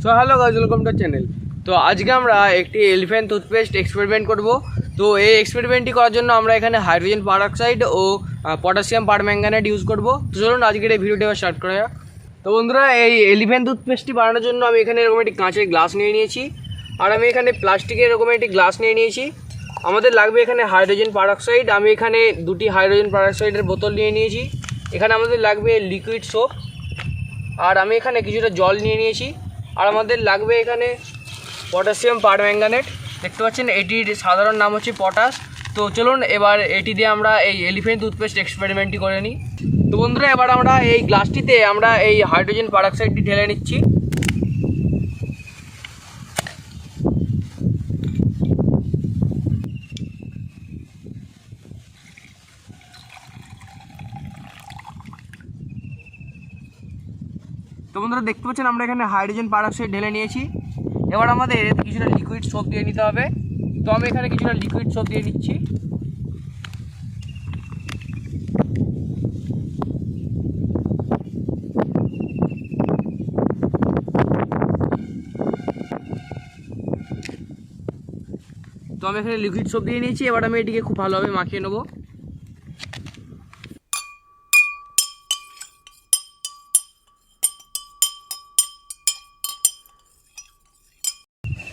So hello guys, welcome to channel. তো আজকে আমরা একটি এলিফ্যান্ট টুথপেস্ট এক্সপেরিমেন্ট করব। তো এই এক্সপেরিমেন্টটি করার জন্য আমরা এখানে হাইড্রোজেন পারঅক্সাইড ও পটাশিয়াম পারম্যাঙ্গানেট ইউজ করব। তো চলুন আজকের এই ভিডিওটি এবার স্টার্ট করা যাক। তো বন্ধুরা, এই এলিফ্যান্ট টুথপেস্টটি বানানোর জন্য আমি এখানে এরকম একটি কাঁচের গ্লাস নিয়ে নিয়েছি, আর আমি এখানে প্লাস্টিকের এরকম একটি গ্লাস নিয়ে নিয়েছি। আমাদের লাগবে এখানে হাইড্রোজেন পারঅক্সাইড। আমি এখানে দুটি হাইড্রোজেন পারঅক্সাইডের বোতল নিয়ে নিয়েছি। এখানে আমাদের লাগবে লিকুইড সোপ, আর আমি এখানে কিছুটা জল নিয়ে নিয়েছি। আর আমাদের লাগবে এখানে পটাশিয়াম পারম্যাঙ্গানেট। দেখতে পাচ্ছেন এটির সাধারণ নাম হচ্ছে পটাশ। তো চলুন এবার এটি দিয়ে আমরা এই এলিফ্যান্ট টুথপেস্ট এক্সপেরিমেন্টটি করে নিই। তো বন্ধুরা, এবার আমরা এই গ্লাসটিতে আমরা এই হাইড্রোজেন পারঅক্সাইডটি ঢেলে নিচ্ছি। তো বন্ধুরা, দেখতে পাচ্ছেন আমরা এখানে হাইড্রোজেন পারঅক্সাইড ঢেলে নিয়েছি। এবার আমাদের কিছুটা লিকুইড সোপ দিয়ে নিতে হবে। তো আমি এখানে কিছুটা লিকুইড সোপ দিয়ে নিচ্ছি। তো আমি এখানে লিকুইড সোপ দিয়ে নিয়েছি। এবার আমি এটিকে খুব ভালোভাবে মাখিয়ে নেবো।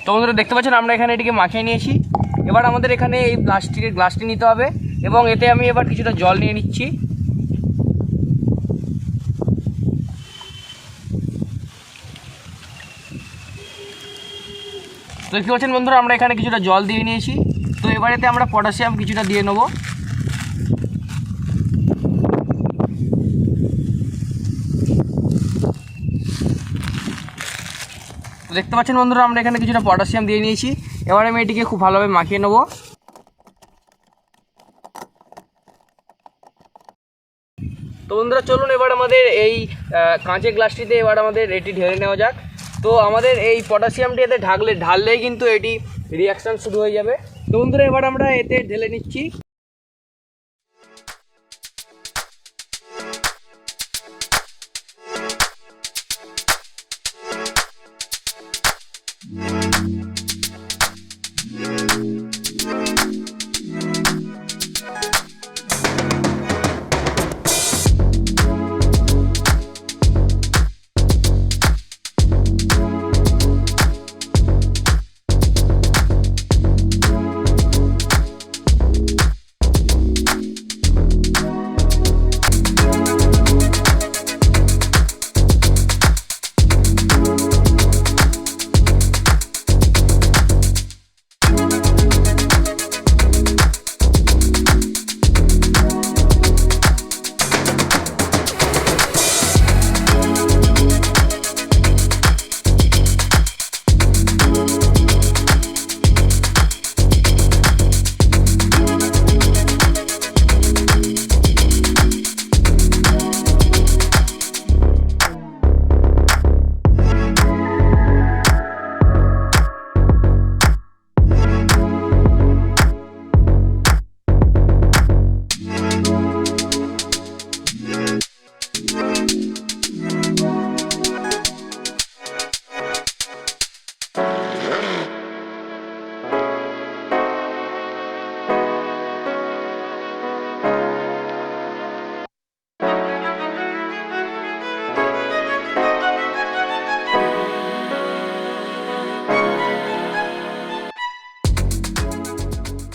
তো বন্ধুরা, দেখতে পাচ্ছেন আমরা এখানে এটিকে মাখিয়ে নিয়েছি। এবার আমাদের এখানে এই প্লাস্টিকের গ্লাসটি নিতে হবে এবং এতে আমি এবার কিছুটা জল নিয়ে নিচ্ছি। তো দেখতে পাচ্ছেন বন্ধুরা, আমরা এখানে কিছুটা জল দিয়ে নিয়েছি। তো এবার এতে আমরা পটাশিয়াম কিছুটা দিয়ে নেবো। দেখতে পাচ্ছেন বন্ধুরা, আমরা এখানে কিছুটা পটাশিয়াম দিয়ে নিয়েছি। এবার আমি এটিকে খুব ভালোভাবে মাখিয়ে নেব। তো বন্ধুরা, চলুন এবার আমাদের এই কাঁচের গ্লাসটিতে এবার আমাদের এটি ঢেলে নেওয়া যাক। তো আমাদের এই পটাশিয়ামটি এতে ঢাললেই কিন্তু এটি রিয়াকশান শুরু হয়ে যাবে। তো বন্ধুরা, এবার আমরা এতে ঢেলে নিচ্ছি।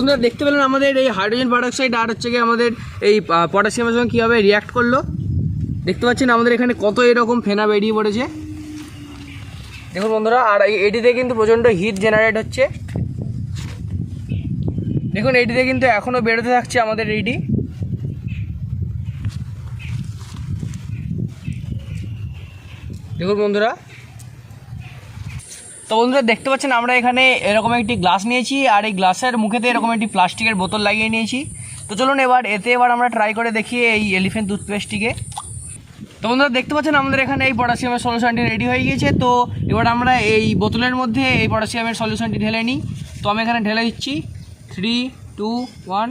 আপনারা দেখতে পেলেন আমাদের এই হাইড্রোজেন পারঅক্সাইড আর হচ্ছে গিয়ে আমাদের এই পটাশিয়ামের সঙ্গে কীভাবে রিয়াক্ট করলো। দেখতে পাচ্ছেন আমাদের এখানে কত এরকম ফেনা বেরিয়ে পড়েছে। দেখুন বন্ধুরা, আর এটিতে কিন্তু প্রচণ্ড হিট জেনারেট হচ্ছে। দেখুন এটিতে কিন্তু এখনও বেরোতে থাকছে আমাদের এইটি। দেখুন বন্ধুরা, তো বন্ধুরা দেখতে পাচ্ছেন আমরা এখানে এরকম একটি গ্লাস নিয়েছি, আর এই গ্লাসের মুখেতে এরকম একটি প্লাস্টিকের বোতল লাগিয়ে নিয়েছি। তো চলুন এবার আমরা ট্রাই করে দেখি এই এলিফ্যান্ট টুথপেস্টটিকে। তো বন্ধুরা, দেখতে পাচ্ছেন আমাদের এখানে এই পটাশিয়ামের সলিউশনটি রেডি হয়ে গিয়েছে। তো এবার আমরা এই বোতলের মধ্যে এই পটাশিয়ামের সলিউশনটি ঢেলে নিই। তো আমি এখানে ঢেলে দিচ্ছি। 3, 2, 1।